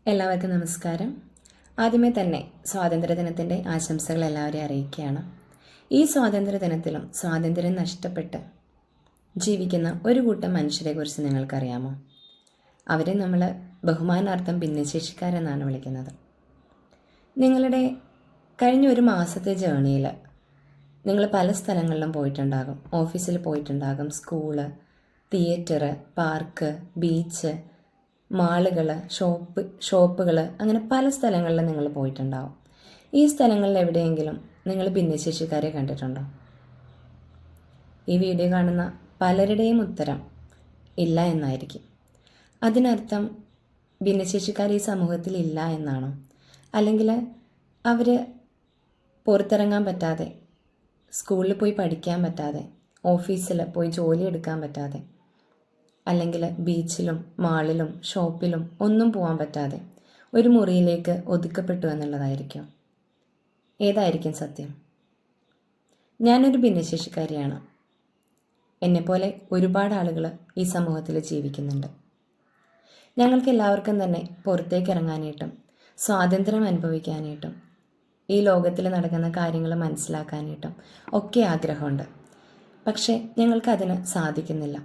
എല്ലാവർക്കും നമസ്കാരം. ആദ്യമേ തന്നെ സ്വാതന്ത്ര്യദിനത്തിൻ്റെ ആശംസകൾ എല്ലാവരെയും അറിയിക്കുകയാണ്. ഈ സ്വാതന്ത്ര്യദിനത്തിലും സ്വാതന്ത്ര്യം നഷ്ടപ്പെട്ട് ജീവിക്കുന്ന ഒരു കൂട്ടം മനുഷ്യരെക്കുറിച്ച് നിങ്ങൾക്കറിയാമോ? അവരെ നമ്മൾ ബഹുമാനാർത്ഥം ഭിന്നശേഷിക്കാരെന്നാണ് വിളിക്കുന്നത്. നിങ്ങളുടെ കഴിഞ്ഞ ഒരു മാസത്തെ ജേണിയിൽ നിങ്ങൾ പല സ്ഥലങ്ങളിലും പോയിട്ടുണ്ടാകും. ഓഫീസിൽ പോയിട്ടുണ്ടാകും, സ്കൂള്, തിയേറ്റർ, പാർക്ക്, ബീച്ച്, മാളുകൾ, ഷോപ്പുകൾ, അങ്ങനെ പല സ്ഥലങ്ങളിലും നിങ്ങൾ പോയിട്ടുണ്ടാവും. ഈ സ്ഥലങ്ങളിൽ എവിടെയെങ്കിലും നിങ്ങൾ ഭിന്നശേഷിക്കാരെ കണ്ടിട്ടുണ്ടോ? ഈ വീഡിയോ കാണുന്ന പലരുടെയും ഉത്തരം ഇല്ല എന്നായിരിക്കും. അതിനർത്ഥം ഭിന്നശേഷിക്കാർ ഈ സമൂഹത്തിൽ ഇല്ല എന്നാണോ? അല്ലെങ്കിൽ അവർ പുറത്തിറങ്ങാൻ പറ്റാതെ, സ്കൂളിൽ പോയി പഠിക്കാൻ പറ്റാതെ, ഓഫീസിൽ പോയി ജോലി എടുക്കാൻ പറ്റാതെ, അല്ലെങ്കിൽ ബീച്ചിലും മാളിലും ഷോപ്പിലും ഒന്നും പോകാൻ പറ്റാതെ ഒരു മുറിയിലേക്ക് ഒതുക്കപ്പെട്ടു എന്നുള്ളതായിരിക്കും. ഏതായിരിക്കും സത്യം? ഞാനൊരു ഭിന്നശേഷിക്കാരിയാണ്. എന്നെപ്പോലെ ഒരുപാട് ആളുകൾ ഈ സമൂഹത്തിൽ ജീവിക്കുന്നുണ്ട്. ഞങ്ങൾക്ക് എല്ലാവർക്കും തന്നെ പുറത്തേക്ക് ഇറങ്ങാനായിട്ടും സ്വാതന്ത്ര്യം അനുഭവിക്കാനായിട്ടും ഈ ലോകത്തിൽ നടക്കുന്ന കാര്യങ്ങൾ മനസ്സിലാക്കാനായിട്ടും ഒക്കെ ആഗ്രഹമുണ്ട്. പക്ഷേ ഞങ്ങൾക്കതിന് സാധിക്കുന്നില്ല.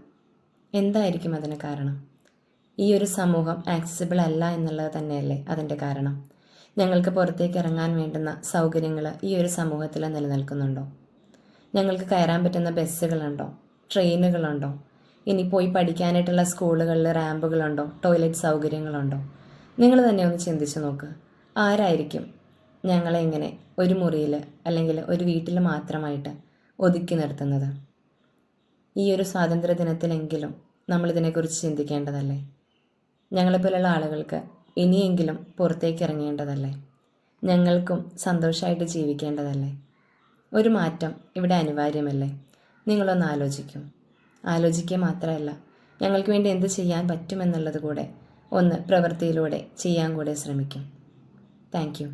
എന്തായിരിക്കും അതിന് കാരണം? ഈ ഒരു സമൂഹം ആക്സസിബിൾ അല്ല എന്നുള്ളത് തന്നെയല്ലേ അതിൻ്റെ കാരണം? ഞങ്ങൾക്ക് പുറത്തേക്ക് ഇറങ്ങാൻ വേണ്ടുന്ന സൗകര്യങ്ങൾ ഈ ഒരു സമൂഹത്തിൽ നിലനിൽക്കുന്നുണ്ടോ? ഞങ്ങൾക്ക് കയറാൻ പറ്റുന്ന ബസ്സുകളുണ്ടോ? ട്രെയിനുകളുണ്ടോ? ഇനി പോയി പഠിക്കാനായിട്ടുള്ള സ്കൂളുകളിൽ റാമ്പുകളുണ്ടോ? ടോയ്ലറ്റ് സൗകര്യങ്ങളുണ്ടോ? നിങ്ങൾ തന്നെ ഒന്ന് ചിന്തിച്ച് നോക്ക്. ആരായിരിക്കും ഞങ്ങളെ ഇങ്ങനെ ഒരു മുറിയിൽ അല്ലെങ്കിൽ ഒരു വീട്ടിൽ മാത്രമായിട്ട് ഒതുക്കി നിർത്തുന്നത്? ഈ ഒരു സ്വാതന്ത്ര്യ ദിനത്തിലെങ്കിലും നമ്മളിതിനെക്കുറിച്ച് ചിന്തിക്കേണ്ടതല്ലേ? ഞങ്ങളെപ്പോലുള്ള ആളുകൾക്ക് ഇനിയെങ്കിലും പുറത്തേക്ക് ഇറങ്ങേണ്ടതല്ലേ? ഞങ്ങൾക്കും സന്തോഷമായിട്ട് ജീവിക്കേണ്ടതല്ലേ? ഒരു മാറ്റം ഇവിടെ അനിവാര്യമല്ലേ? നിങ്ങളൊന്ന് ആലോചിക്കൂ. ആലോചിക്കുക മാത്രമല്ല, ഞങ്ങൾക്ക് വേണ്ടി എന്ത് ചെയ്യാൻ പറ്റുമെന്നുള്ളത് കൂടെ ഒന്ന് പ്രവൃത്തിയിലൂടെ ചെയ്യാൻ കൂടെ ശ്രമിക്കും. Thank you.